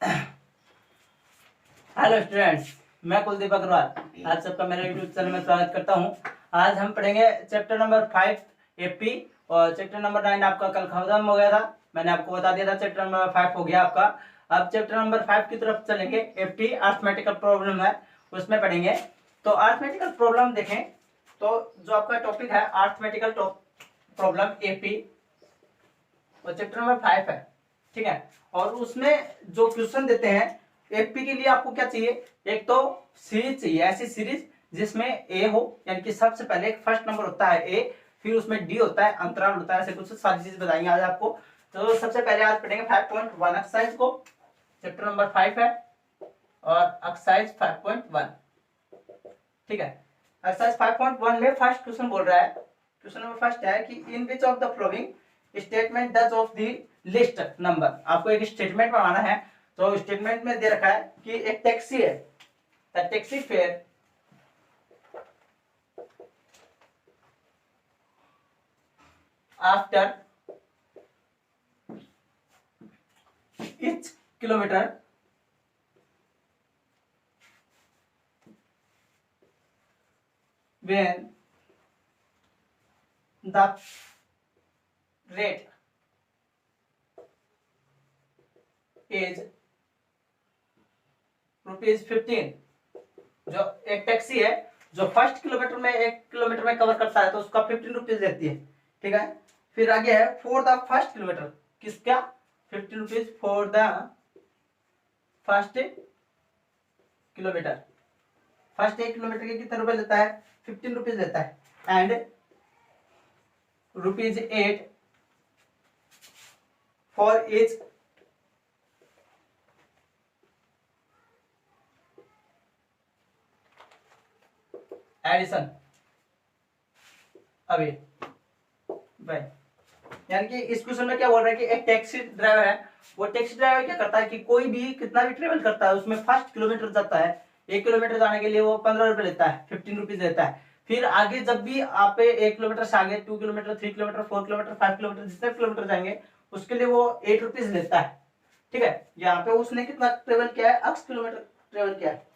Hello students, मैं कुलदीप अग्रवाल आप सबका मेरे यूट्यूब चैनल में स्वागत करता हूं। आज हम पढ़ेंगे चैप्टर नंबर 5 एपी और चैप्टर नंबर 9 आपका कल खत्म हो गया था। मैंने आपको बता दिया था चैप्टर नंबर 5 हो गया आपका। अब चैप्टर नंबर 5 की तरफ चलेंगे। एपी अरिथमेटिकल प्रॉब्लम है, उसमें पढ़ेंगे। तो अरिथमेटिकल प्रॉब्लम देखें तो जो आपका टॉपिक है अरिथमेटिकल प्रॉब्लम एपी और चैप्टर नंबर 5 है, ठीक है। और उसमें जो क्वेश्चन देते हैं एपी के लिए आपको क्या चाहिए, एक तो सीरीज चाहिए, ऐसी सीरीज जिसमें ए हो, यानी कि सबसे पहले एक फर्स्ट नंबर होता है ए, फिर उसमें डी होता है, अंतराल होता है, ऐसे कुछ सारी चीज बताएंगे आज आपको। तो सबसे पहले आज पढ़ेंगे 5.1 एक्सरसाइज को, चैप्टर नंबर 5 है और एक्सरसाइज 5.1, ठीक है। एक्सरसाइज 5.1 में फर्स्ट क्वेश्चन बोल रहा है, क्वेश्चन नंबर फर्स्ट है कि in which of the following statement does of the list number, आपको एक स्टेटमेंट बनाना है। तो स्टेटमेंट में दे रखा है कि एक टैक्सी है, the taxi fare after each kilometer when the rate is ₹15। जो एक टैक्सी है जो फर्स्ट किलोमीटर में 1 किलोमीटर में कवर करता है तो उसका 15 रुपीज देती है, ठीक है। फिर आगे है फॉर द फर्स्ट किलोमीटर, किसका 15 rupees for the first kilometre. First 1 kilometre के कितने रुपए लेता है, 15 रुपीज लेता है। एंड ₹8 फॉर ईच एडिशन अभी भाई, यानी कि इस क्वेश्चन में क्या बोल रहा है कि एक टैक्सी ड्राइवर है, वो टैक्सी ड्राइवर क्या करता है कि कोई भी कितना भी ट्रेवल करता है उसमें फर्स्ट किलोमीटर जाता है, 1 किलोमीटर जाने के लिए वो 15 रुपए लेता है, 15 रुपीज लेता है। फिर आगे जब भी आप 1 किलोमीटर से आगे 2 किलोमीटर, 3 किलोमीटर, 4 किलोमीटर, 5 किलोमीटर, जितने किलोमीटर जाएंगे उसके लिए वो 8 रुपीज लेता है, ठीक है। यहाँ पे उसने कितना ट्रेवल किया है, 8 किलोमीटर ट्रेवल किया है।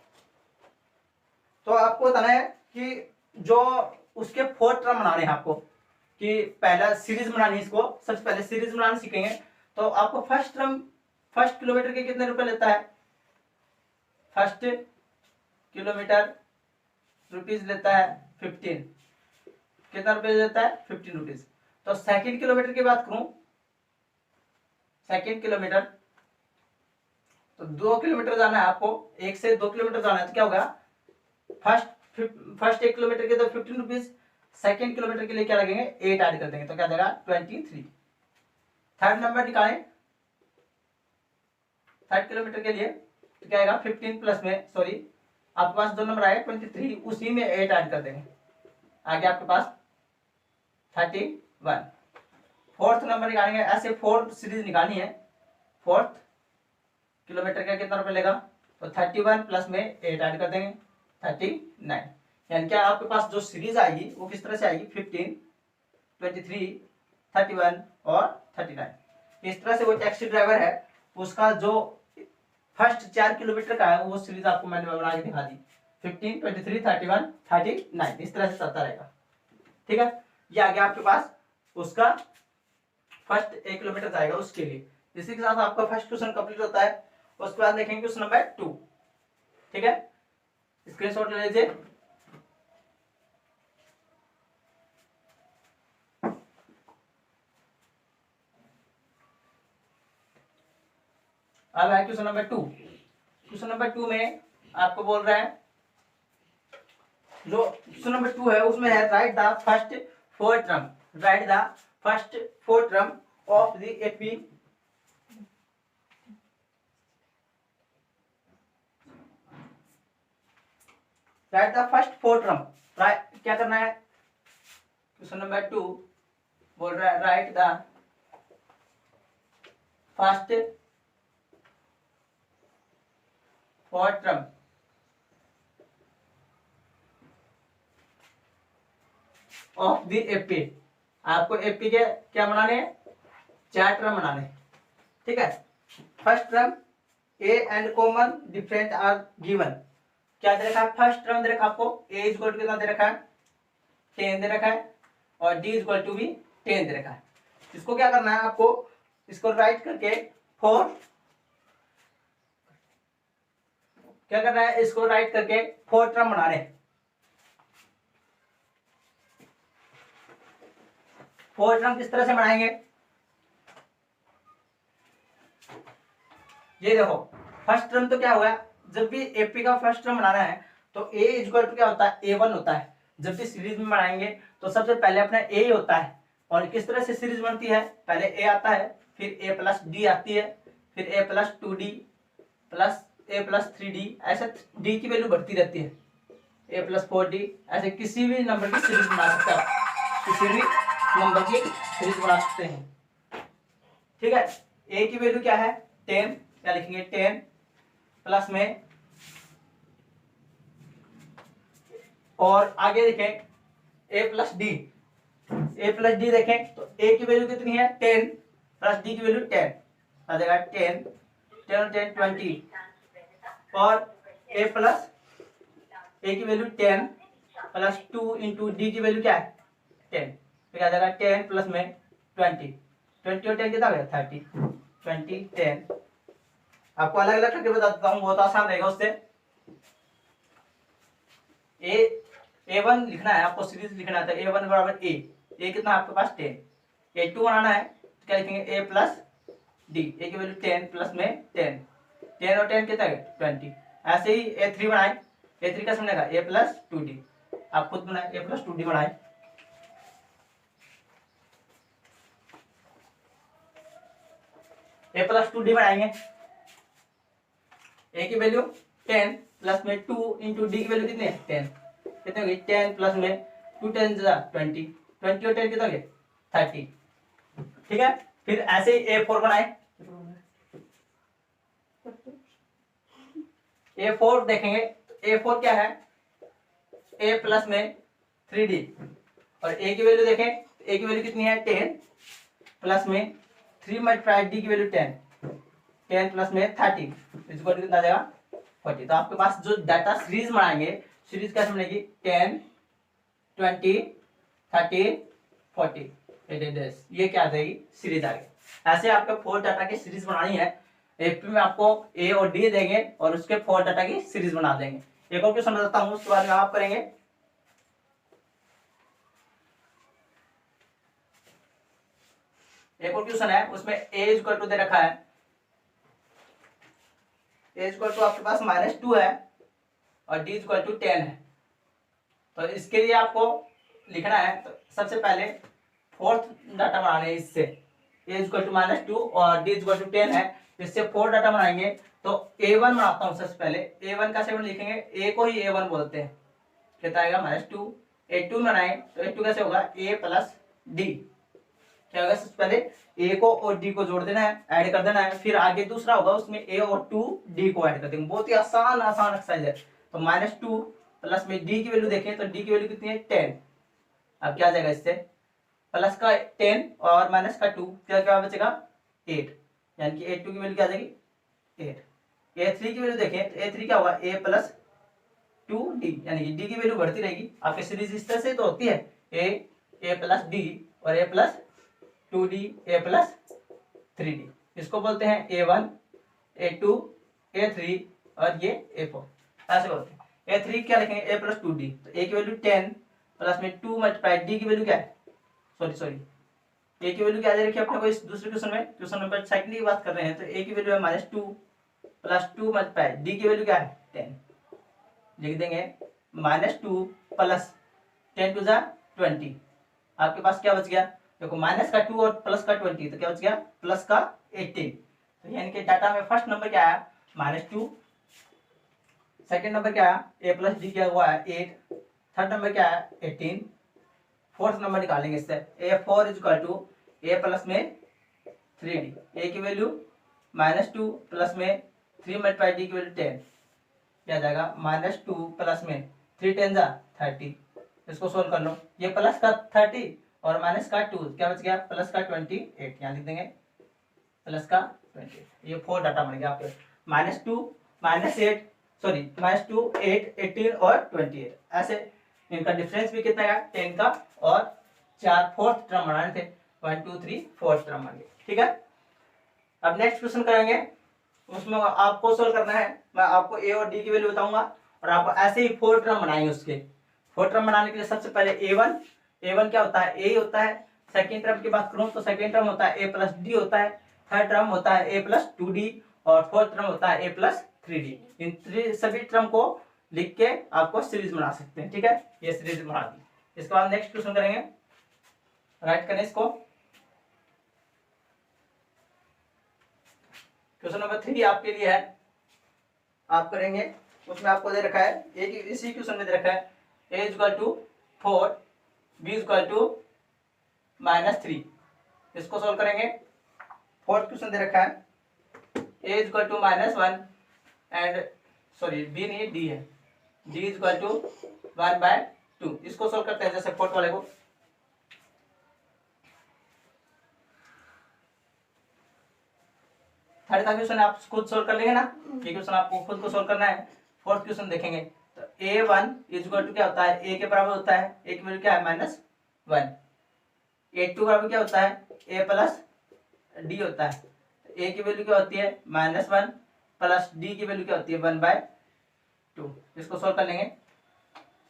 तो आपको बताना है कि जो उसके 4 टर्म बनाने हैं आपको, कि पहला सीरीज बनानी है, इसको सबसे पहले सीरीज बनाना सीखेंगे। तो आपको फर्स्ट टर्म फर्स्ट किलोमीटर के कितने रुपए लेता है, फर्स्ट किलोमीटर रुपीज लेता है 15, कितना रुपए लेता है 15 रुपीज। तो सेकंड किलोमीटर की बात करूं, सेकंड किलोमीटर तो 2 किलोमीटर जाना है आपको, 1 से 2 किलोमीटर जाना है, तो क्या होगा फर्स्ट 1 किलोमीटर के तो 15 रुपीज, सेकेंड किलोमीटर के लिए क्या लगेंगे 8 ऐड कर देंगे, तो क्या देगा 23। थर्ड नंबर निकालें थर्ड किलोमीटर के लिए, तो क्या आएगा 15 प्लस में, सॉरी आपके पास 2 नंबर आएगा 23, उसी में 8 ऐड कर देंगे, आगे आपके पास 31। फोर्थ नंबर निकालेंगे, ऐसे फोर्थ सीरीज निकालनी है। फोर्थ किलोमीटर का कितना रुपए लेगा, तो 31 प्लस में 8 ऐड कर देंगे 39। यानी कि आपके पास जो सीरीज आएगी वो किस तरह से आएगी 15, 23, 31 और 39। इस तरह से वो टैक्सी ड्राइवर है उसका जो फर्स्ट 4 किलोमीटर का है वो सीरीज आपको मैंने बना के दिखा दी, 15, 23, 31, 39, इस तरह से चलता रहेगा, ठीक है। ये आ गया आपके पास उसका फर्स्ट 1 किलोमीटर जाएगा उसके लिए। इसी के साथ आपका फर्स्ट क्वेश्चन कंप्लीट होता है। उसके बाद देखेंगे क्वेश्चन नंबर 2, ठीक है। स्क्रीनशॉट ले लीजिए। अब है क्वेश्चन नंबर 2। क्वेश्चन नंबर 2 में आपको बोल रहा है, जो क्वेश्चन नंबर 2 है उसमें है right the first 4 term, right the first 4 term of the AP right the first 4 term. क्या करना है, क्वेश्चन नंबर 2 बोल रहा है right the first 4 term of the AP. आपको एपी के क्या बनाने हैं, 4 टर्म बनाने, ठीक है। First term a and common different are given. क्या दे रखा है? फर्स्ट टर्म दे रखा आपको ए इज इक्वल टू कितना दे रखा है? 10 दे रखा है और डी इज इक्वल टू भी 10 दे रखा है। इसको क्या करना है आपको? इसको राइट करके क्या करना है? इसको राइट करके 4 टर्म बना रहे हैं। 4 टर्म किस तरह से बनाएंगे? ये देखो, फर्स्ट टर्म तो क्या हुआ, जब भी एपी का फर्स्ट टर्म बनाना है तो ए इज इक्वल टू क्या होता है? A1 होता है। जब भी सीरीज में बनाएंगे तो सबसे पहले अपना ए ही होता है। और किस तरह से सीरीज बनती है? पहले ए आता है, फिर ए प्लस डी आती है, फिर ए प्लस 2D प्लस ए प्लस 3D, ऐसे डी की वैल्यू बढ़ती रहती है, ए प्लस 4D, ऐसे किसी भी नंबर की सीरीज बना सकते हैं, किसी भी नंबर की सीरीज बना सकते हैं। ठीक है, ए की वैल्यू क्या है? 10, क्या लिखेंगे? 10 प्लस में, और आगे देखें ए प्लस डी, ए प्लस डी देखें तो ए की वैल्यू कितनी है? 10 प्लस डी की वैल्यू 10 आ जाएगा 10, 10 और 10 20, और ए प्लस ए की वैल्यू 10 प्लस 2 इंटू डी की वैल्यू क्या है? 10, तो क्या आ जाएगा? 10 प्लस में 20, 20 और 10 कितना हो गया? 30, 20 10। आपको अलग अलग करके बताता हूँ, बहुत आसान रहेगा उससे। A1 लिखना है आपको, सीरीज लिखना है, तो A1 बराबर ए कितना आपके पास? 10। A2 बनाना है तो क्या लिखेंगे? ए प्लस डी, ए की वैल्यू 10 प्लस में 10, 10 और 10 कितना है? 20। ऐसे ही A3 बनाए, A3 कैसे बनेगा? ए प्लस 2D, आप खुद बनाए, ए प्लस 2D बनाए। ए प्लस 2D बनाएंगे, ए की वैल्यू 10 प्लस में 2 इंटू डी की वैल्यू कितनी है? 10, कितनी होगी? 10 प्लस में 2 10 20, 20 और 10 कितना हो गया? 30। ठीक है, फिर ऐसे ही A4 बनाए, A4 देखेंगे तो A4 क्या है? A प्लस में 3D, और A की वैल्यू देखें, A की वैल्यू कितनी है? 10 प्लस में 3 मल्टीप्लाई डी की वैल्यू 10, 10 प्लस में 30, इसको कितना आ जाएगा? 40। तो आपके पास जो डाटा सीरीज बनाएंगे, सीरीज कैसे बनेगी? 10 20 30 40, ये क्या आ जाएगी? सीरीज आ गई। ऐसे आपको 4 डाटा की सीरीज बनानी है। एपी में आपको ए और डी देंगे और उसके 4 डाटा की सीरीज बना देंगे। एक और क्वेश्चन बताता हूँ, उसके बाद में आप करेंगे। एक और क्वेश्चन है, उसमें ए इज इक्वल टू दे रखा है, ए इज इक्वल टू आपके पास -2 है और डी इज इक्वल टू 10 है। तो इसके लिए आपको लिखना है, तो सबसे पहले 4th डाटा बनाने हैं इससे, ए इज इक्वल टू -2 और डी इज इक्वल टू 10 है, इससे 4 डाटा बनाएंगे। तो A1 बनाता हूँ सबसे पहले, A1 का 7 लिखेंगे, ए को ही A1 बोलते हैं, कितना आएगा? -2। A2 बनाए तो A2 कैसे होगा? A प्लस डी, क्या होगा? सबसे पहले ए को और डी को जोड़ देना है, ऐड कर देना है, फिर आगे दूसरा होगा, उसमें ए और 2D को ऐड कर देंगे। बहुत ही आसान एक्सरसाइज है। तो -2 प्लस में डी की वैल्यू देखें तो डी की वैल्यू कितनी है? 10। अब क्या आ जाएगा? इससे प्लस का 10 और माइनस का 2, क्या बचेगा? 8, यानी कि A2 की वैल्यू क्या आ जाएगी? 8। A3 की वैल्यू देखें तो A3 क्या होगा? A प्लस 2D, यानी कि डी की वैल्यू बढ़ती रहेगी। आपकी सीरीज इस तरह से तो होती है, ए प्लस डी और A plus 2D, A plus 3D। इसको बोलते हैं A1, A2, A3 और ये A4, ऐसे बोलते हैं। A3 क्या लिखेंगे? A प्लस 2D, तो A की वैल्यू 10 प्लस में 2 मल्टीप्लाई डी की वैल्यू क्या है? सॉरी, ए की वैल्यू क्या दे रखी है अपने को इस दूसरे क्वेश्चन में? क्वेश्चन नंबर 2 की बात कर रहे हैं, तो ए की वैल्यू है -2 प्लस 2 मल्टीप्लाई डी की वैल्यू क्या है? 10। लिख देंगे -2 प्लस 10 टू द 20, आपके पास क्या बच गया? देखो, माइनस का 2 और प्लस का 20, तो क्या बच गया? प्लस का 18। तो यानी कि डाटा में फर्स्ट नंबर क्या आया? -2, सेकेंड नंबर क्या आया? ए प्लस डी क्या हुआ है? 8, थर्ड नंबर क्या है? 18, फोर्थ नंबर निकालेंगे इससे। A4 is equal to a plus में 3D, ए की वैल्यू -2 प्लस में 3 मल्टीप्लाई डी की वैल्यू 10, क्या जाएगा? -2 प्लस में 3 10 30। इसको सोल्व कर लो, ये प्लस का 30 और माइनस का 2, क्या बच गया? प्लस का 28, यहाँ लिख देंगे प्लस का 28। ये 4 डाटा बन गया आपके। -2 -8 सॉरी -2 8 18 और 28 ऐसे इनका डिफरेंस भी कितना है 10 का, और 4 फोर्थ टर्म बनाने थे, 1 2 3 फोर्थ टर्म बन गए। ठीक है, अब नेक्स्ट क्वेश्चन करेंगे, उसमें आपको सोल्व करना है। मैं आपको ए और डी की वैल्यू बताऊंगा और आपको ऐसे ही 4 टर्म बनाएंगे। उसके 4 टर्म बनाने के लिए सबसे पहले ए वन क्या होता है, ए होता है। सेकेंड टर्म की बात करूं तो सेकेंड टर्म होता है ए प्लस डी होता है। थर्ड टर्म होता है ए प्लस 2d और फोर्थ टर्म होता है ए प्लस 3d। इन सभी टर्म को लिख के आपको सीरीज बना सकते हैं। ठीक है, ये सीरीज बना दी। इसके बाद नेक्स्ट क्वेश्चन करेंगे, राइट करें इसको। क्वेश्चन नंबर 3 आपके लिए है, आप करेंगे। उसमें आपको दे रखा है, एक इसी क्वेश्चन में दे रखा है a equal to 4 b equal to -3। इसको सोल्व करेंगे। फोर्थ क्वेश्चन दे रखा है a equal to -1 and sorry b नहीं d है, d इक्वल टू 1/2। इसको सोल्व करते हैं जैसे फोर्थ वाले को। थर्ड का क्वेश्चन आप खुद सोल्व कर लेंगे ना, ये क्वेश्चन आपको खुद को सोल्व करना है। फोर्थ क्वेश्चन देखेंगे तो a1 इक्वल टू क्या होता है, a के बराबर होता है, a की वैल्यू क्या है -1। a2 बराबर क्या होता है, a प्लस d होता है। a की वैल्यू क्या होती है -1 प्लस d की वैल्यू क्या होती है 1/2। इसको सोल्व कर लेंगे।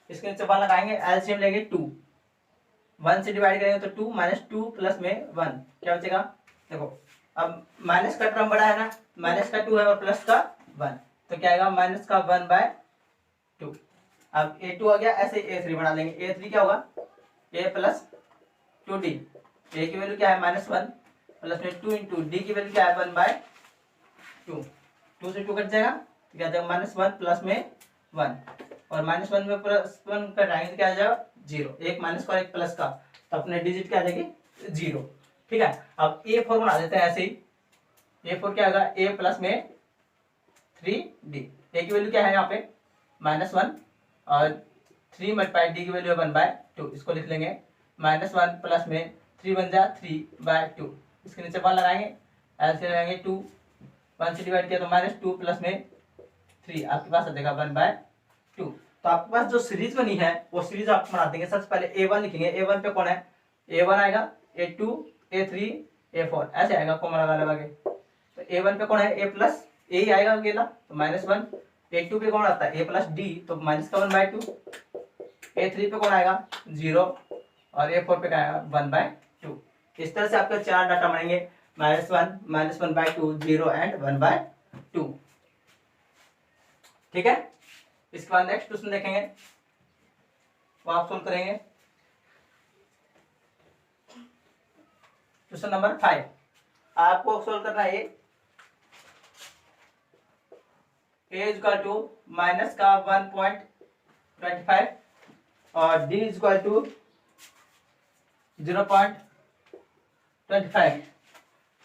इसके नीचे 1 लगाएंगे, एलसीएम लेंगे 2, 1 से डिवाइड करेंगे तो 2 -2 प्लस में 1 क्या बचेगा। देखो अब माइनस का टर्म बड़ा है ना, माइनस का 2 है और प्लस का 1, तो क्या आएगा माइनस का 1/2। अब a2 आ गया, ऐसे a3 बना लेंगे। a3 क्या होगा a प्लस 2d, a की वैल्यू क्या है -1 प्लस में 2 इंटू d की वैल्यू क्या है 1/2। 2 से 2 कट जाएगा तो क्या जाएगा -1 प्लस में 1, और -1 में प्लस 1 कटाएंगे तो क्या आ जाएगा 0। एक माइनस का और एक प्लस का, तो अपने डिजिट क्या आ जाएगी 0। ठीक है, अब a4 बना देते हैं ऐसे ही। a4 क्या होगा a प्लस में 3d, a की वैल्यू क्या है यहाँ पे -1 और 3 मल्टीप्लाई d की वैल्यू है 1/2। इसको लिख लेंगे -1 प्लस में 3 बन जा 3/2। इसके नीचे 1 लगाएंगे, ऐसे लगाएंगे 2, 1 से डिवाइड किया तो -2 प्लस में 3 आपके पास आ जाएगा 1/2। तो आपके पास जो सीरीज बनी है वो सीरीज आप बना देंगे। सबसे पहले a1 लिखेंगे, a1 पे कौन है a1 आएगा, a2 a3 a4 ऐसे आएगा कॉमन लगा के। तो a1 पे कौन है a प्लस a ही आएगा अकेला तो -1, a2 पे कौन आता है a प्लस d तो माइनस का 1/2, a3 पे कौन आएगा 0 और a4 पे क्या आएगा 1/2। इस तरह से आपके 4 डाटा बनेंगे, -1 -1/2 0 एंड 1/2। ठीक है, इसके बाद नेक्स्ट क्वेश्चन देखेंगे, वो आप सोल्व करेंगे। क्वेश्चन नंबर 5 आपको सोल्व करना है। a इक्वल टू माइनस का 1.25 और d इक्वल टू 0.25।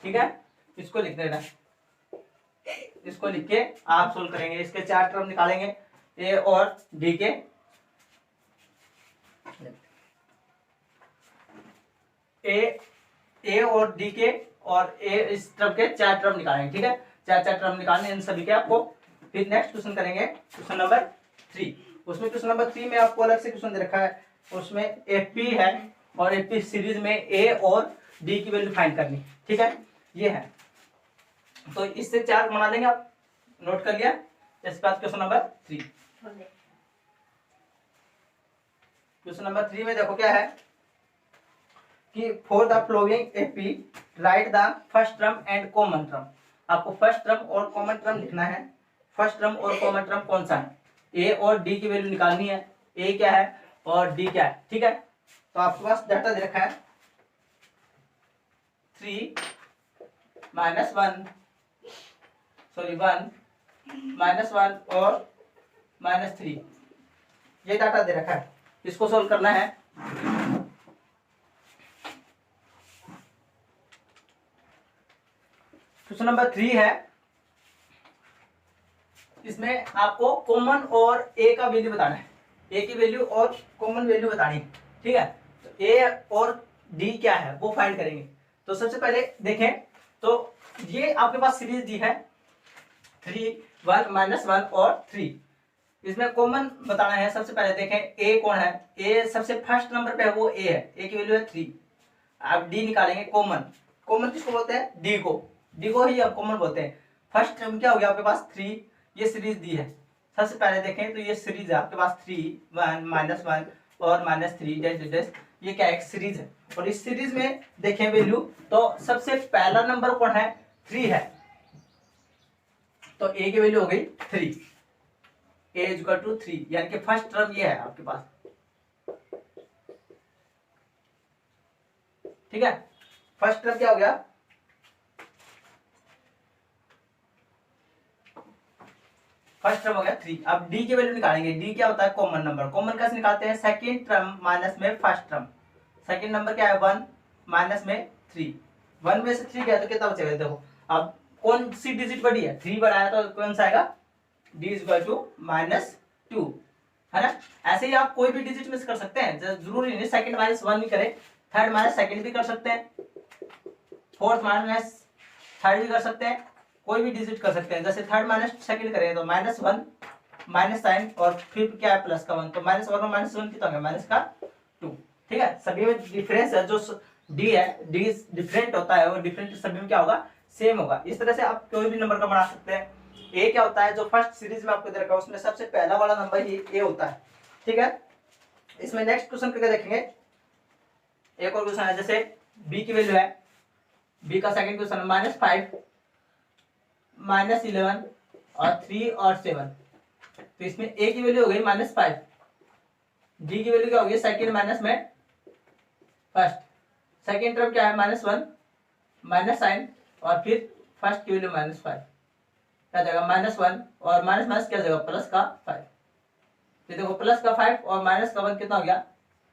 ठीक है, इसको लिख देना। इसको लिख के आप सोल्व करेंगे। इसके 4 टर्म निकालेंगे a और d के। a और d के और a इस टर्म के 4 टर्म निकालेंगे। ठीक है, 4 टर्म निकालने इन सभी के आपको। फिर नेक्स्ट क्वेश्चन करेंगे क्वेश्चन नंबर 3। उसमें क्वेश्चन नंबर 3 में आपको अलग से क्वेश्चन दे रखा है, उसमें एपी है और एपी सीरीज में a और d की वैल्यू फाइंड करनी। ठीक है, ये है तो इससे 4 बना लेंगे। आप नोट कर लिया। इसके बाद क्वेश्चन नंबर 3। क्वेश्चन नंबर 3 में देखो क्या है कि for the flowing AP right the first term and common term. आपको फर्स्ट टर्म और कॉमन टर्म लिखना है। फर्स्ट टर्म और कॉमन टर्म कौन सा है, a और d की वैल्यू निकालनी है। a क्या है और d क्या है। ठीक है, तो आपके पास डाटा दे रखा है 3 -1 सॉरी 1 -1 और -3, ये डाटा दे रखा है। इसको सोल्व करना है। क्वेश्चन नंबर 3 है, इसमें आपको कॉमन और a का वैल्यू बताना है। a की वैल्यू और कॉमन वैल्यू बतानी है। ठीक है, तो a और d क्या है वो फाइंड करेंगे। तो सबसे पहले देखें तो ये आपके पास सीरीज दी है 1 -1 और 3। इसमें कॉमन बताना है। सबसे पहले देखें ए कौन है, ए सबसे फर्स्ट नंबर पे है, वो ए है, ए की वैल्यू है 3। अब डी निकालेंगे कॉमन। कॉमन किसको बोलते हैं, डी को, डी को ही अब कॉमन बोलते हैं। फर्स्ट टर्म क्या हो गया आपके पास 3, ये सीरीज दी है। सबसे पहले देखें तो ये सीरीज है आपके पास 3 1 -1 और -3 डैश डैश, ये क्या एक सीरीज है। और इस सीरीज में देखें वैल्यू, तो सबसे पहला नंबर कौन है, 3 है, तो ए की वैल्यू हो गई 3, ए इक्वल टू 3, यानी कि फर्स्ट टर्म ये है आपके पास। ठीक है, फर्स्ट टर्म क्या हो गया, फर्स्ट टर्म हो गया 3। अब डी की वैल्यू निकालेंगे। डी क्या होता है, कॉमन नंबर। कॉमन कैसे निकालते हैं, सेकंड टर्म माइनस में फर्स्ट टर्म। सेकंड नंबर क्या है 1 माइनस में 3, 1 में से 3 गया तो कितना बचेगा, देखो अब कौन सी डिजिट बड़ी है, 3 बड़ा है तो कौन सा आएगा, डी इक्वल टू -2, है ना। ऐसे ही आप कोई भी डिजिट मिस कर सकते हैं, जरूरी नहीं सेकंड -1 भी करें, थर्ड माइनस सेकंड भी कर सकते हैं, फोर्थ माइनस थर्ड भी कर सकते हैं, कोई भी डिजिट कर सकते हैं। जैसे थर्ड माइनस सेकंड करें तो -1 माइनस साइन और फिर क्या है प्लस का 1, तो -1 और -1 कितना होगा, माइनस का 2। ठीक है, सभी में डिफरेंस है, जो डी है, डी डिफरेंट होता है, वो डिफरेंट सभी में क्या होगा, सेम होगा। इस तरह से आप कोई भी नंबर का बना सकते हैं। ए क्या होता है, जो फर्स्ट सीरीज में आपको दे रखा है उसमें सबसे पहला वाला नंबर ही ए होता है। ठीक है, इसमें नेक्स्ट क्वेश्चन करके देखेंगे। एक और क्वेश्चन है, जैसे बी की वैल्यू है, बी का सेकंड क्वेश्चन है -5 -11 और 3 और 7। तो इसमें ए की वैल्यू हो गई -5, डी की वैल्यू क्या होगी, सेकंड माइनस में फर्स्ट, सेकंड टर्म क्या है -1 माइनस साइन और फिर फर्स्ट की वैल्यू -5, क्या जाएगा -1 और माइनस माइनस क्या जाएगा, प्लस का 5। तो देखो प्लस का 5 और माइनस का 1 कितना हो गया,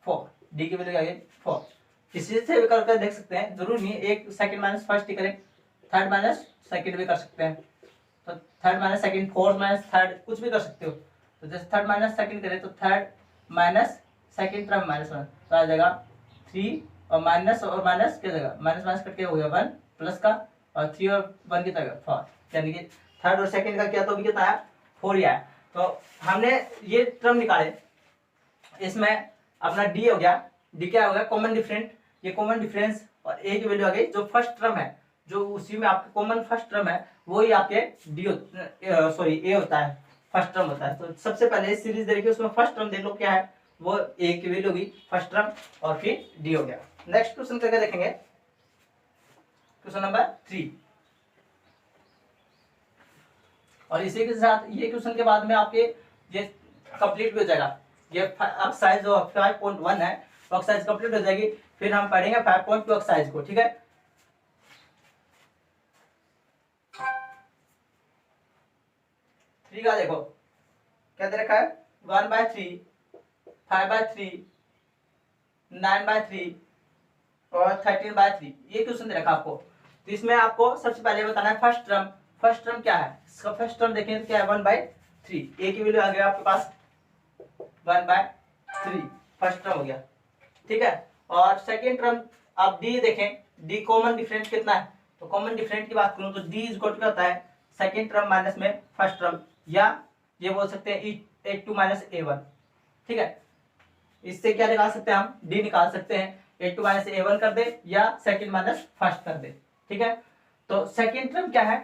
4, डी की वैल्यू क्या है 4। किसी से भी करके देख सकते हैं, जरूरी नहीं एक सेकंड माइनस फर्स्ट ही करें, थर्ड माइनस सेकंड भी कर सकते हैं, तो third minus second, fourth minus third, कुछ भी कर सकते हो। तो जैसे थर्ड माइनस सेकंड करें तो थर्ड माइनस सेकंड टर्म -1, तो आ जाएगा 3 और माइनस क्या जाएगा, माइनस माइनस कट के हो गया 1 प्लस का, और 3 और 1 कितना गया 4, यानी कि थर्ड और सेकंड का किया तो भी कितना आया, 4 ही आया। तो हमने ये टर्म निकाले, इसमें अपना डी हो गया, डी क्या हो गया, कॉमन डिफरेंट, ये कॉमन डिफरेंस, और ए की वैल्यू आ गई जो फर्स्ट टर्म है, जो उसी में आपके कॉमन फर्स्ट टर्म है, वही आपके डी सॉरी ए होता है, फर्स्ट टर्म होता है। तो सबसे पहले सीरीज देखिए, उसमें फर्स्ट टर्म देख लो क्या है, वो ए की वैल्यू होगी फर्स्ट टर्म और फिर डी हो गया। नेक्स्ट क्वेश्चन करके देखेंगे, क्वेश्चन नंबर 3। और इसी के साथ ये क्वेश्चन के बाद में आपके ये कंप्लीट भी हो जाएगा। ये एक्सरसाइज जो 5.1 है वो एक्सरसाइज कंप्लीट हो जाएगी, फिर हम पढ़ेंगे 5.2 एक्सरसाइज को। ठीक है, थ्री का देखो क्या दे रखा है, 1/3, 5/3, 9/3 और 13/3, ये क्वेश्चन दे रखा आपको। तो इसमें आपको सबसे पहले बताना है फर्स्ट टर्म। फर्स्ट टर्म क्या है, इसका फर्स्ट टर्म देखें तो क्या है 1/3, ए की वैल्यू आ गया आपके पास 1/3, फर्स्ट टर्म हो गया। ठीक है, और सेकेंड टर्म आप डी देखें, डी कॉमन डिफरेंट कितना है, तो कॉमन डिफरेंट की बात करूं तो डी इज क्या होता है, सेकेंड टर्म माइनस में फर्स्ट टर्म, या ये बोल सकते हैं A2 - A1। ठीक है, इससे क्या निकाल सकते हैं हम, डी निकाल सकते हैं, A2 - A1 कर दे या सेकेंड माइनस फर्स्ट कर दे। ठीक है, तो सेकेंड टर्म क्या है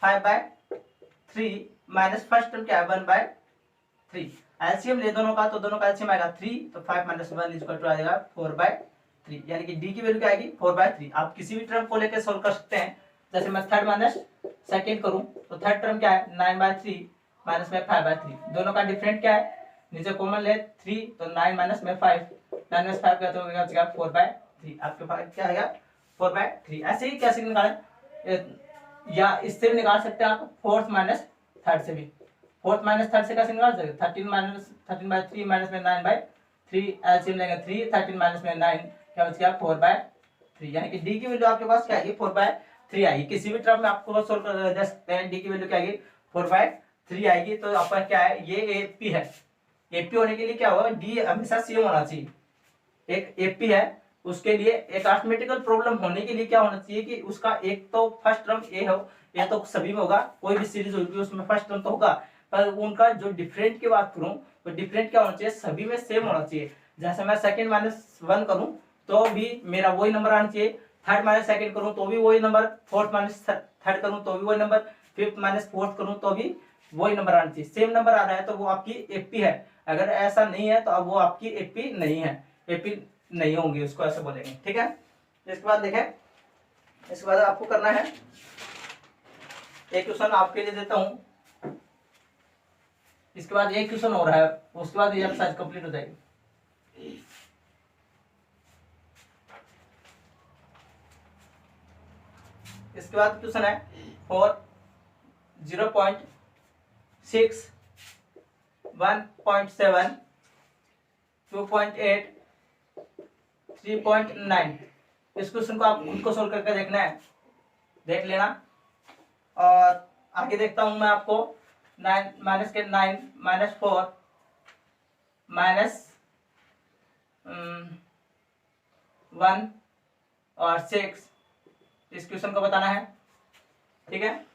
5/3 माइनस फर्स्ट टर्म क्या है 1/3। एलसीएम ले दोनों का, तो दोनों का एलसीएम आएगा 3, तो 5 - 1 इक्वल आ जाएगा 4/3, यानी कि डी की वैल्यू क्या आएगी 4/3। आप किसी भी टर्म को लेकर सोल्व कर सकते हैं। जैसे मैं थर्ड माइनस सेकेंड करूं तो थर्ड टर्म क्या है 9/3 माइनस में 5/3, दोनों का डिफरेंट क्या है, नीचे कॉमन ले 3, तो 9 माइनस में 5, 9 - 5 का तो हो जाएगा 4/3, आपके पास क्या आएगा 4/3। ऐसे ही कैसे निकालें, या इससे भी निकाल सकते हैं आप, फोर्थ माइनस थर्ड से भी, फोर्थ माइनस थर्ड से कैसे निकाल सकते हैं, 13/3 माइनस में 9/3, एलसीएम लेंगे 3, 13 माइनस में 9 क्या बच गया 4/3, यानी कि डी की वैल्यू आपके पास क्या आएगी 4/3 आएगी। किसी भी टर्म में आपको सोल्व कर दे सकते हैं, डी की वैल्यू क्या आएगी 4/3 आएगी। तो आपका क्या है, ये एपी है, एपी होने के लिए क्या होगा, डी हमेशा सेम होना चाहिए। एक एपी है, उसके लिए एक अरिथमेटिकल प्रॉब्लम होने के लिए क्या होना चाहिए कि उसका एक तो फर्स्ट टर्म ए हो ये तो सभी में होगा, कोई भी सीरीज होगी उसमें फर्स्ट टर्म तो होगा, पर उनका जो डिफरेंट की बात करूं तो डिफरेंट क्या होना चाहिए, सभी में सेम होना चाहिए। जैसे मैं सेकंड माइनस वन करूं तो भी मेरा वही नंबर आना चाहिए, थर्ड माइनस सेकंड करूं तो भी वही नंबर, फोर्थ माइनस थर्ड करूं तो भी वही नंबर, फिफ्थ माइनस फोर्थ करूं तो भी वही नंबर आना चाहिए। सेम नंबर आ रहा है तो वो आपकी एपी है, अगर ऐसा नहीं है तो अब वो आपकी एपी नहीं है, एपी नहीं होंगी, उसको ऐसे बोलेंगे। ठीक है, इसके बाद देखें, इसके बाद आपको करना है एक क्वेश्चन आपके लिए देता हूं, इसके बाद एक क्वेश्चन हो रहा है, उसके बाद ये एक्सरसाइज कंप्लीट हो जाएगी। इसके बाद क्वेश्चन है फॉर 0.6 1.7 2.8 3.9। इस क्वेश्चन को आप खुद को सोल्व करके देखना है, देख लेना। और आगे देखता हूं मैं आपको 9 माइनस के 9 माइनस 4 माइनस 1 और 6 इस क्वेश्चन को बताना है। ठीक है,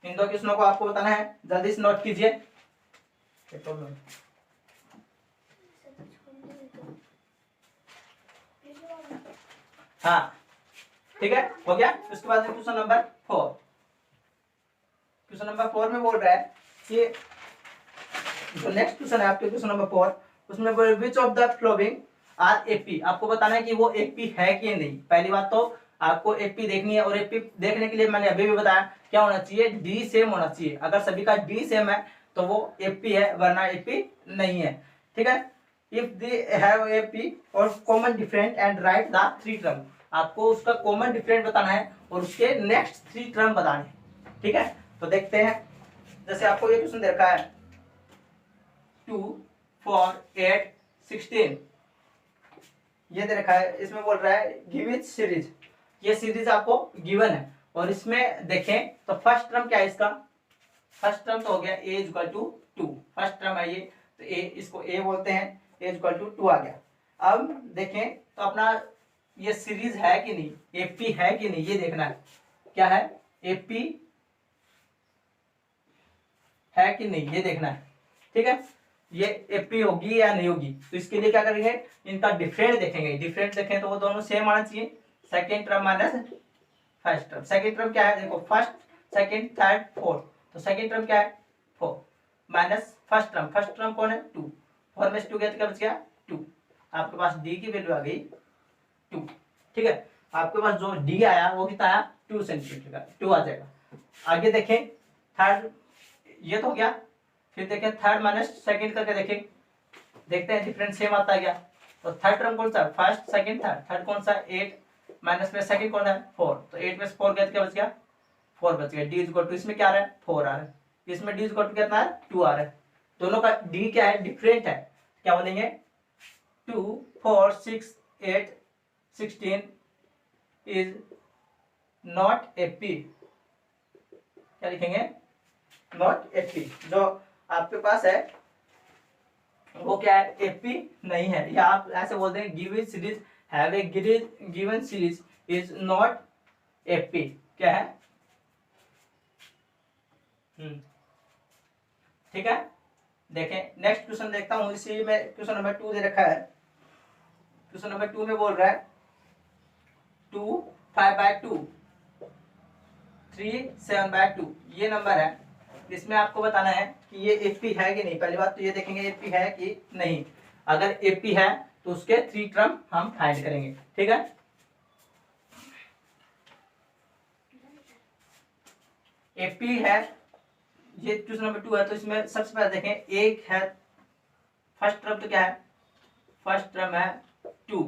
इन दो क्वेश्चनों को आपको बताना है, जल्दी से नोट कीजिए। हाँ ठीक है, हो गया। उसके बाद क्वेश्चन नंबर 4, क्वेश्चन नंबर 4 में बोल रहा है कि जो नेक्स्ट क्वेश्चन है आपके क्वेश्चन नंबर 4, उसमें which of the following are AP, आपको बताना है कि वो एपी है कि नहीं। पहली बात तो आपको एपी देखनी है, और एपी देखने के लिए मैंने अभी भी बताया क्या होना चाहिए, डी सेम होना चाहिए। अगर सभी का डी सेम है तो वो एपी है, वरना एपी नहीं है। ठीक है, इफ दे हैव एपी और common different and right the three term, आपको उसका कॉमन डिफरेंट बताना है और उसके नेक्स्ट थ्री टर्म बताने हैं। ठीक है, तो देखते हैं। जैसे आपको ये क्वेश्चन दे रखा है 2 4 8 16, ये दे रखा है, इसमें बोल रहा है गिवन सीरीज, ये सीरीज आपको गिवन है। और इसमें देखें तो फर्स्ट टर्म क्या है इसका, फर्स्ट टर्म तो हो गया a equal to 2, first term है ये, तो a इसको a बोलते हैं, a इक्वल टू 2 आ गया। अब देखें तो अपना ये सीरीज है कि नहीं, एपी है कि नहीं, ये देखना है। क्या है, एपी है कि नहीं, ये देखना है। ठीक है, ये एपी होगी या नहीं होगी, तो इसके लिए क्या करेंगे, इनका डिफरेंट देखेंगे। डिफरेंट देखें तो वो दोनों सेम आना चाहिए, second term minus first term. Second term क्या है, देखो फर्स्ट सेकेंड थर्ड फोर्थ, तो सेकेंड टर्म क्या है 4 minus first term, first term कौन है 2, 4 में से 2 गया तो क्या बच गया 2, आपके पास डी की वैल्यू आ गई 2। ठीक है, आपके पास जो डी आया वो कितना आया 2 सेंटीमीटर का, 2 आ जाएगा। आगे देखें थर्ड, ये तो हो गया। फिर देखें थर्ड माइनस सेकंड करके देखें, देखते हैं डिफरेंस सेम आता है क्या। तो थर्ड टर्म कौन सा, फर्स्ट सेकंड थर्ड, थर्ड कौन सा 8 माइनस में सेकंड कौन है 4, तो 8 में से 4 गया तो क्या बच गया 4 बच गया। डी इक्वल टू, इसमें क्या आ रहा है 4 आ रहा है, इसमें डी इक्वल टू कितना है 2 आ रहा है। दोनों का डी क्या है, डिफरेंट है, क्या बोलेंगे 2 4 6 8 16 इज नॉट एपी, क्या लिखेंगे नॉट एपी। जो आपके पास है वो क्या है, एपी नहीं है, या आप ऐसे बोल देंगे given series have a given series is not AP, क्या है। ठीक है, देखें नेक्स्ट क्वेश्चन देखता हूं, इसी में क्वेश्चन नंबर 2 दे रखा है। क्वेश्चन नंबर 2 में बोल रहा है 2 5/2 3 7/2, ये नंबर है। इसमें आपको बताना है कि ये एपी है कि नहीं। पहली बात तो ये देखेंगे एपी है कि नहीं, अगर एपी है तो उसके थ्री टर्म हम फाइंड करेंगे। ठीक है, एपी है, ये क्वेश्चन नंबर 2 है, तो इसमें सबसे पहले देखें एक है फर्स्ट टर्म, तो क्या है फर्स्ट टर्म है 2,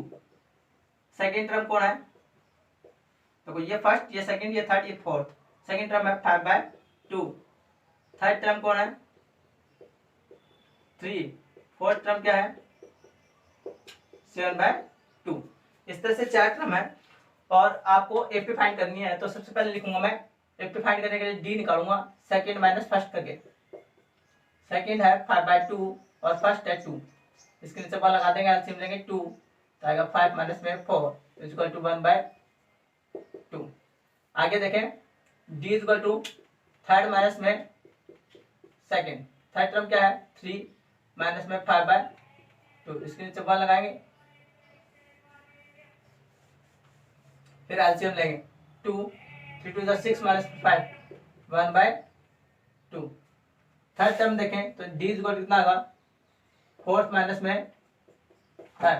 सेकेंड टर्म कौन है, देखो ये फर्स्ट ये सेकेंड ये थर्ड ये फोर्थ, सेकेंड टर्म है 5/2, थर्ड टर्म कौन है 3, फोर्थ टर्म क्या है 7/2। इस तरह से 4 टर्म है और आपको एपी फाइंड करनी है। तो सबसे पहले लिखूंगा मैं एपी फाइंड करने के लिए डी निकालूंगा, सेकेंड माइनस फर्स्ट करके। सेकेंड है 5/2 और फर्स्ट है 2, इसके नीचे पर लगा देंगे, एलसीएम लेंगे 2 तो आएगा 5 माइनस में 4 इक्वल टू 1/2। आगे देखें d is equal to third minus में सेकेंड, थर्ड टर्म क्या है 3 माइनस में 5/2, इसके नीचे 1 लगाएंगे, फिर एलसीएम लेंगे 2 3 2 6 माइनस 5 1/2। थर्ड टर्म देखें तो डी इज इक्वल टू कितना होगा फोर्थ माइनस में third,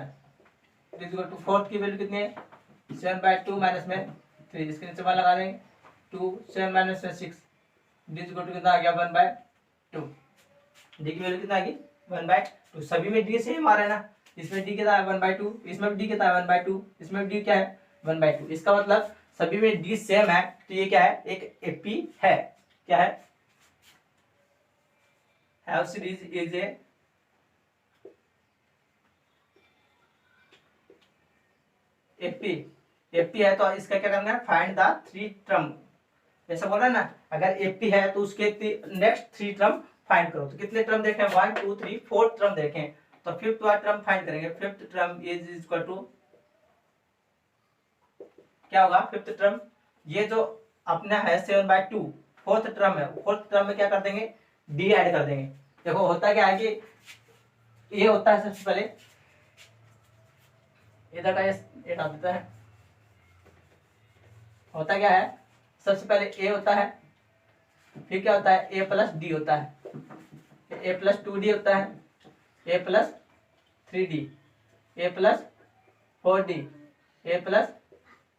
d is equal to fourth की वैल्यू कितनी है 7/2 माइनस में 3, इसके नीचे 1 लगा देंगे 2 7 माइनस में 6, डी इज इक्वल टू कितना आ गया 1/2। डी की वैल्यू कितना आ गई 1/2। सभी में डी सेम आ रहा है ना, इसमें डी कितना है 1/2, इसमें भी डी कितना है 1/2, इसमें भी डी क्या है 1/2। इसका मतलब सभी में डी सेम है, तो ये क्या है एक एपी है। क्या है have series is a AP, AP है तो इसका क्या करना है फाइंड द 3 टर्म, ऐसा बोला ना, अगर एपी है तो उसके नेक्स्ट 3 टर्म फाइंड करो। तो कितने टर्म देखें 1 2 3 4 टर्म देखें, तो फिफ्थ वाला टर्म फाइंड करेंगे। Fifth term is equal to क्या होगा फिफ्थ टर्म, ये जो अपना है 7/2 फोर्थ टर्म है, फोर्थ टर्म में क्या कर देंगे डी ऐड कर देंगे। देखो होता क्या है कि ये होता है सबसे पहले इधर का ये हटा देता है, होता क्या है सबसे पहले ए होता है, फिर क्या होता है ए प्लस डी होता है, ए प्लस 2d होता है, ए प्लस 3d, ए प्लस 4d, ए प्लस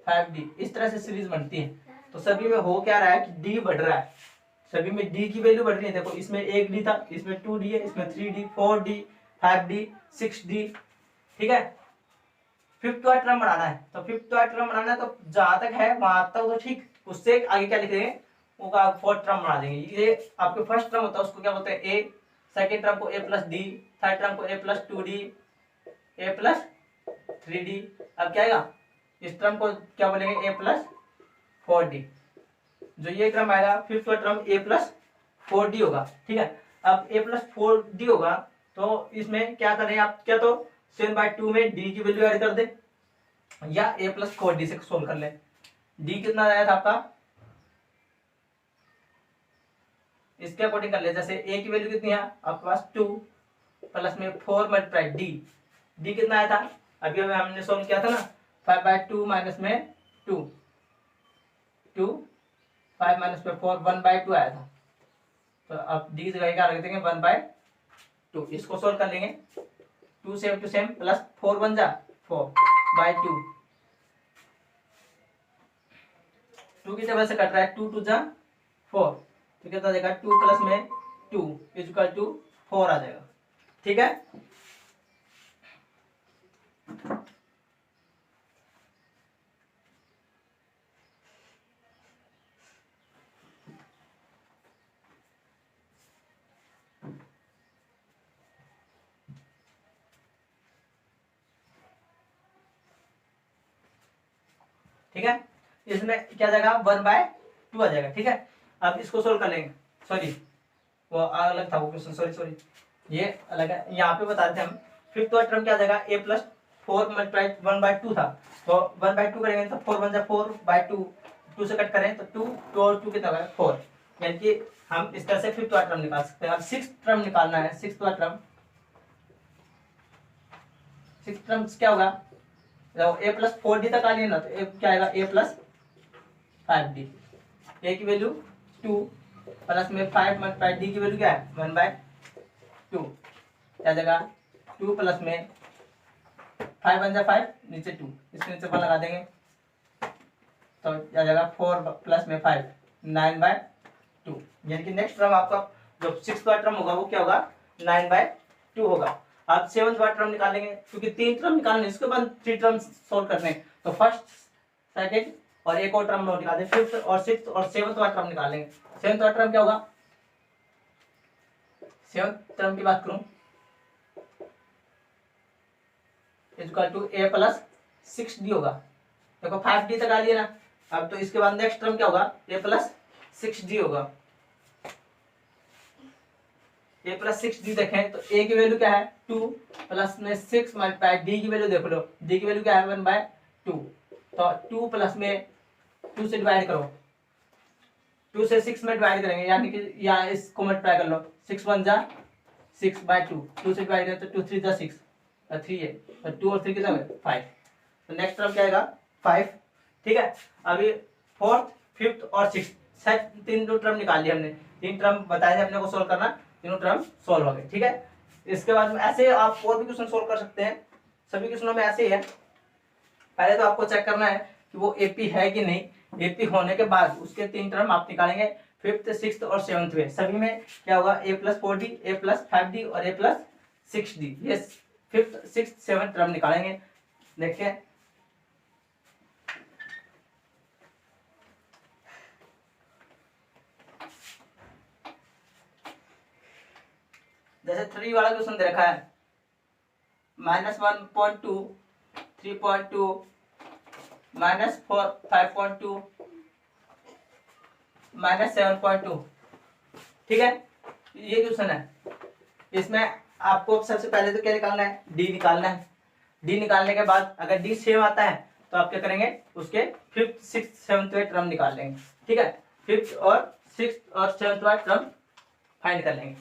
5d, इस तरह से सीरीज बनती है। तो सभी में हो क्या रहा है कि डी बढ़ रहा है, सभी में डी की वैल्यू बढ़ रही है। देखो इसमें 1d था, इसमें 2d है, इसमें 3d 4d 5d 6d, ठीक है। फिफ्थ वाला टर्म बनाना है, तो फिफ्थ वाला टर्म बनाना है तो जहां तक है वहां तक तो ठीक, उससे आगे क्या लिख देंगे वो फोर्थ टर्म बना देंगे। ये आपके फर्स्ट टर्म होता है उसको क्या बोलते हैं ए, सेकेंड टर्म को ए प्लस डी, थर्ड टर्म को ए प्लस 2d, ए प्लस 3d। अब क्या आएगा इस टर्म को क्या बोलेंगे ए प्लस 4d, जो ये टर्म आएगा फिफ्थ टर्म ए प्लस 4d होगा, ठीक है। अब ए प्लस 4d होगा तो इसमें क्या करें आप, क्या तो 7/2 में डी की वैल्यू ऐड कर दे या ए प्लस 4d से सोल्व कर ले। डी कितना आया था आपका, इसके अकॉर्डिंग कर ले, जैसे ए की वैल्यू कितनी है आपके पास 2 प्लस में 4 मल्टीप्लाई डी, डी कितना आया था अभी हमने सोल्व किया था ना 5/2 माइनस में 2 2 5 माइनस में 4 1/2 आया था। तो अब डी जगह क्या रख देंगे 1/2, इसको सोल्व कर लेंगे 2 सेम टू सेम प्लस 4 बन जा 4/2, 2 की टेबल से कट रहा है 2 2 जा 4, तो कितना देगा 2 प्लस में 2 इज इक्वल टू 4 आ जाएगा, ठीक है। ठीक है, इसमें क्या जाएगा 1/2 आ जाएगा, ठीक है। अब इसको सोल्व कर लेंगे, सॉरी वो अलग था वो क्वेश्चन, सॉरी ये अलग है, यहाँ पे बता रहे थे हम। फिफ्थ वाला टर्म क्या जाएगा ए प्लस 4 मल्टीप्लाई 1/2 था, तो 1/2 करेंगे तो 4 बन जाए 4/2, 2 से कट करें तो 2 और 2 कितना होगा 4, यानी कि हम इस तरह से फिफ्थ वाला टर्म निकाल सकते हैं। अब सिक्स्थ टर्म निकालना है, सिक्स्थ वाला टर्म, सिक्स्थ टर्म क्या होगा ए प्लस 4d तक आ लिया ना, तो ए क्या आएगा ए प्लस 5d, ए की वैल्यू 2 प्लस में 5 मल्टीप्लाई डी की वैल्यू क्या है 1/2, क्या जाएगा 2 प्लस में 5 बन जाए 5 नीचे 2, इसके नीचे 1 लगा देंगे तो क्या जाएगा 4 प्लस में 5 9/2, यानी कि नेक्स्ट टर्म आपका जो सिक्स्थ वाला टर्म होगा वो क्या होगा 9/2 होगा। आप सेवंथ वाला टर्म निकालेंगे क्योंकि 3 टर्म निकालने, इसके बाद 3 टर्म सोल्व करने, तो फर्स्ट सेकंड और एक और टर्म निकालें, फिफ्थ और सिक्स्थ और सेवंथ वाला टर्म निकालेंगे। सेवंथ वाला टर्म क्या होगा, सेवंथ टर्म की बात करूं equal to a plus 6d होगा। देखो 5d तक आ लिया ना, अब तो इसके बाद नेक्स्ट टर्म क्या होगा ए प्लस 6d होगा। ए प्लस 6d देखें तो ए की वैल्यू क्या है 2 प्लस में 6 मल्टीप्लाई डी की वैल्यू देख लो, डी की वैल्यू क्या है 1/2, तो 2 प्लस में 2 से डिवाइड करो 2 से 6 में डिवाइड करेंगे, यानी कि या इसको मल्टीप्लाई कर लो, 6 1 जा 6/2, 2 से डिवाइड करें तो 2 3 जा 6 और 3 है, और 2 और 3 कितना है 5। तो नेक्स्ट टर्म क्या आएगा 5। ठीक है, अभी फोर्थ, फिफ्थ और सिक्स, तीन टर्म निकाल लिया हमने, तीन टर्म बताए थे अपने को सोल्व करना, तीनों टर्म सोल्व हो गए। ठीक है, इसके बाद में ऐसे आप और भी क्वेश्चन सोल्व कर सकते हैं, सभी क्वेश्चनों में ऐसे ही है। पहले तो आपको चेक करना है कि वो एपी है कि नहीं, एपी होने के बाद उसके तीन टर्म आप निकालेंगे, फिफ्थ, सिक्स्थ और सेवंथ में। सभी में क्या होगा a+4d, a+5d और a+6d, ये फिफ्थ, सिक्स्थ, सेवंथ टर्म निकालेंगे। देखिए जैसे 3 वाला क्वेश्चन दे रखा है, -1.2, 3.2, -4, 5.2, -7.2। ठीक है, ये क्वेश्चन है। इसमें आपको सबसे पहले तो क्या निकालना है, डी निकालना है। डी निकालने के बाद अगर डी सेम आता है तो आप क्या करेंगे, उसके फिफ्थ, सिक्स्थ, सेवंथ टर्म निकाल लेंगे। ठीक है, फिफ्थ और सिक्स्थ और सेवंथ टर्म फाइंड कर लेंगे।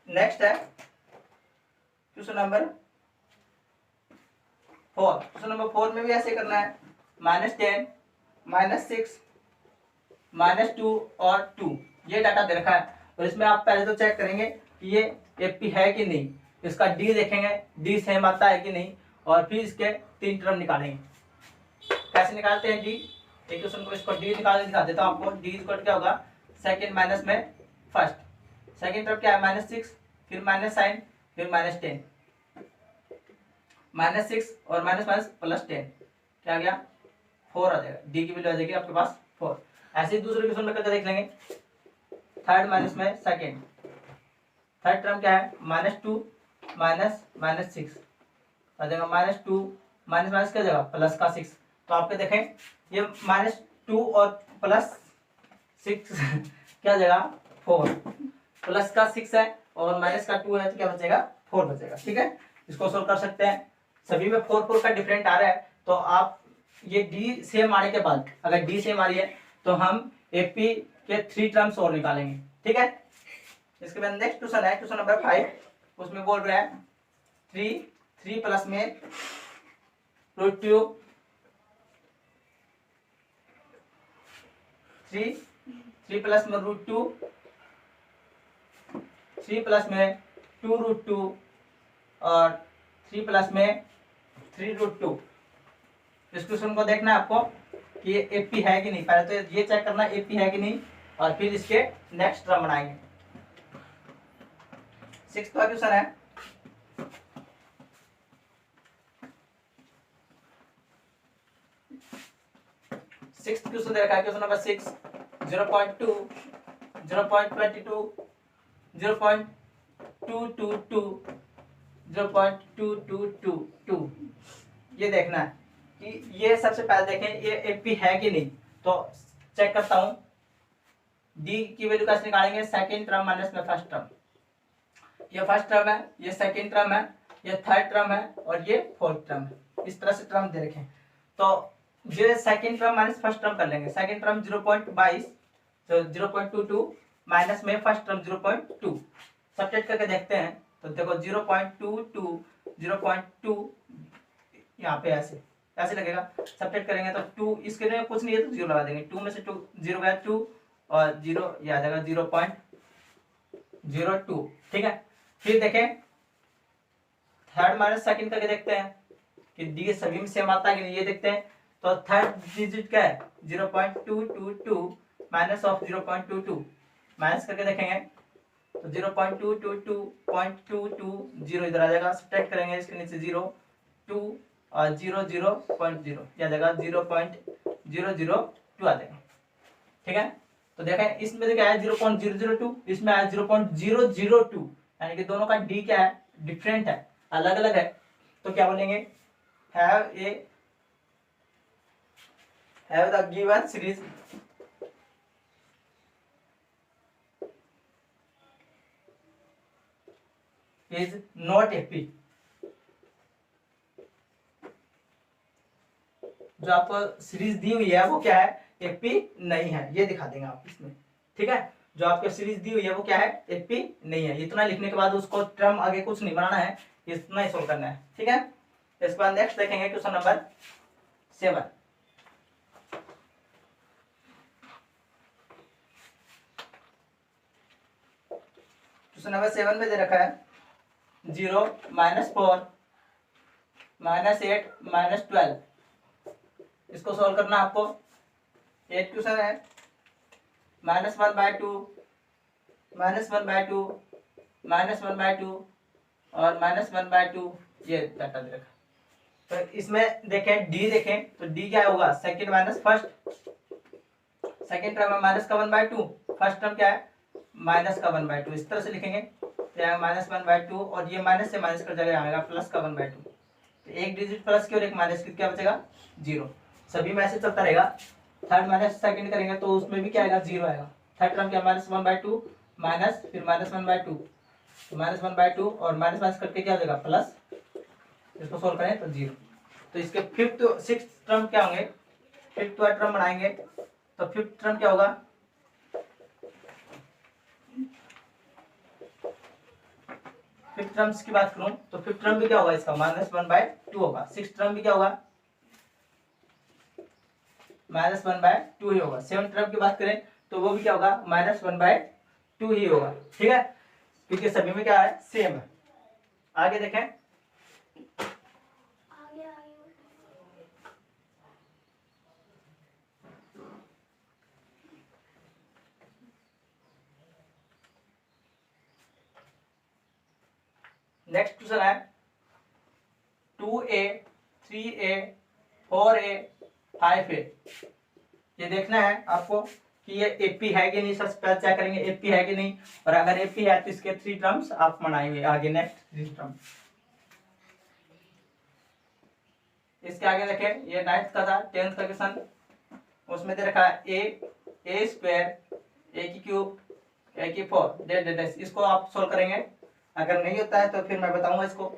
नेक्स्ट है क्वेश्चन नंबर 4। क्वेश्चन नंबर 4 में भी ऐसे करना है, -10, -6, -2 और 2, ये डाटा दे रखा है। और इसमें आप पहले तो चेक करेंगे कि ये एपी है कि नहीं, इसका डी देखेंगे, डी सेम आता है कि नहीं, और फिर इसके तीन टर्म निकालेंगे। कैसे निकालते हैं डी, एक क्वेश्चन को इसको डी निकाल दिखा देता हूँ आपको। डी इक्वल क्या होगा, सेकंड माइनस में फर्स्ट, सेकंड टर्म क्या है -6, फिर -sin, फिर -10, -6 और माइनस +10 क्या आ गया 4 आ जाएगा, डी की वैल्यू आ जाएगी आपके पास 4। ऐसे ही दूसरे क्वेश्चन में करके देख लेंगे, थर्ड माइनस में सेकंड, थर्ड टर्म क्या है -2 -6 आ जाएगा, -2 माइनस क्या जाएगा प्लस का 6। तो आपके देखें ये -2 और +6 क्या जाएगा 4, प्लस का 6 है और माइनस का 2 है तो क्या बचेगा 4 बचेगा। ठीक है, इसको सोल्व कर सकते हैं। सभी में 4 का डिफरेंट आ रहा है, तो आप ये डी सेम आने के बाद, अगर डी सेम आ रही है तो हम एपी के 3 टर्म्स और निकालेंगे। ठीक है, इसके बाद नेक्स्ट क्वेश्चन है क्वेश्चन नंबर 5। उसमें बोल रहे हैं 3 प्लस में √2, 3 प्लस में √2, 3 प्लस में 2√2 और 3 प्लस में 3√2। इस क्वेश्चन को देखना है आपको कि ये एपी है कि नहीं, पहले तो ये चेक करना है एपी है कि नहीं, और फिर इसके नेक्स्ट टर्म बनाएंगे। 6th का क्वेश्चन है, सिक्स्थ क्वेश्चन दे रखा है, क्वेश्चन नंबर 6, 0.2, 0.22, 0.222, 0.2222। ये देखना है कि ये सबसे पहले देखें ये एपी है कि नहीं। तो चेक करता हूं, डी की वैल्यू कैसे निकालेंगे, सेकेंड टर्म माइनस में फर्स्ट टर्म, ये फर्स्ट टर्म है, ये सेकेंड टर्म है, ये थर्ड टर्म है और ये फोर्थ टर्म है। इस तरह से टर्म दे रखे हैं, तो ये second term minus first term कर लेंगे। सेकेंड टर्म 0.22, तो 0.22 माइनस में फर्स्ट टर्म 0.2, सब्ट्रैक्ट करके देखते हैं तो देखो 0.22, 0.2 यहाँ पे ऐसे ऐसे लगेगा, सब्ट्रैक्ट करेंगे तो 2, इसके लिए कुछ नहीं है तो 0 लगा देंगे, 2 में से 2 0 गया 2 और 0 ये आ जाएगा 0.02। ठीक है, फिर देखें थर्ड माइनस सेकंड करके देखते हैं कि डी सभी में सेम आता है कि नहीं, ये देखते हैं। तो थर्ड डिजिट क्या है 0.222 माइनस ऑफ 0.22, माइनस करके देखेंगे तो 0.222.220 इधर आ जाएगा, सब्ट्रैक्ट करेंगे इसके नीचे 0 2 और 0.0 आ जाएगा 0.002 आ जाएगा। ठीक है, तो देखें इसमें क्या है 0.002, इसमें आया 0.002, यानी कि दोनों का डी क्या है डिफरेंट है, अलग अलग है। तो क्या बोलेंगे, have the given series is not AP. जो आपको सीरीज दी हुई है वो क्या है, एपी नहीं है, ये दिखा देंगे आप इसमें। ठीक है, जो आपको सीरीज दी हुई है वो क्या है, एपी नहीं है। इतना लिखने के बाद उसको टर्म आगे कुछ नहीं बनाना है, इतना ही सोल्व करना है। ठीक है, इसके बाद नेक्स्ट देखेंगे क्वेश्चन नंबर 7। क्वेश्चन नंबर 7 में दे रखा है 0 -4 -8 -12। इसको सोल्व करना आपको। 8 क्वेश्चन है, -1/2 -1/2 -1/2 और -1/2, ये डाटा दे रखा। तो इसमें देखें डी, देखें तो डी क्या होगा, second minus first. Second term में माइनस का 1/2, फर्स्ट टर्म क्या है माइनस का 1/2। इस तरह से लिखेंगे -1/2 और ये माइनस से माइनस कर जाएगा, आएगा प्लस का 1/2। तो एक डिजिट प्लस की और एक माइनस की, क्या बचेगा 0। सभी में ऐसे चलता रहेगा। थर्ड माइनस सेकंड करेंगे तो उसमें भी क्या आएगा 0 आएगा। थर्ड टर्म क्या -1/2 माइनस फिर -1/2, -1/2 और माइनस माइनस करके क्या हो जाएगा प्लस। इसको सोल्व करें तो 0। तो इसके फिफ्थ सिक्स्थ टर्म क्या होंगे, फिफ्थ टर्म बनाएंगे तो फिफ्थ टर्म क्या होगा, फिफ्थ टर्म्स की बात करूं तो फिफ्थ टर्म भी क्या होगा इसका -1/2 होगा। सिक्स्थ टर्म भी क्या होगा -1/2 ही होगा। सेवंथ टर्म की बात करें तो वो भी क्या होगा -1/2 ही होगा। ठीक है, क्योंकि सभी में क्या है सेम है। आगे देखें, नेक्स्ट क्वेश्चन है 2a 3a 4a 5a। ये देखना है आपको कि ये एपी है कि नहीं। सबसे पहले चेक करेंगे एपी है कि नहीं, और अगर एपी है तो इसके 3 टर्म्स आप बनाएंगे। आगे नेक्स्ट 3 टर्म, इसके आगे देखें ये 9th का था, 10th का क्वेश्चन, उसमें दे रखा है a स्क्वायर a की क्यूब a की 4 डेट। इसको आप सोल्व करेंगे। अगर नहीं होता है तो फिर मैं बताऊंगा इसको।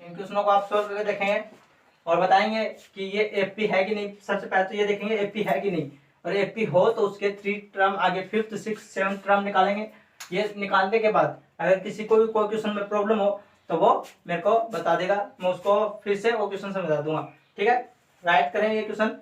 इन क्वेश्चनों को आप सोल्व करके देखेंगे और बताएंगे कि ये एपी है कि नहीं। सबसे पहले तो ये देखेंगे एपी है कि नहीं, और एपी हो तो उसके 3 टर्म आगे 5th 6th 7th टर्म निकालेंगे। ये निकालने के बाद अगर किसी को भी कोई क्वेश्चन में प्रॉब्लम हो तो वो मेरे को बता देगा, मैं उसको फिर से वो क्वेश्चन समझा दूंगा। ठीक है, राइट करें ये क्वेश्चन।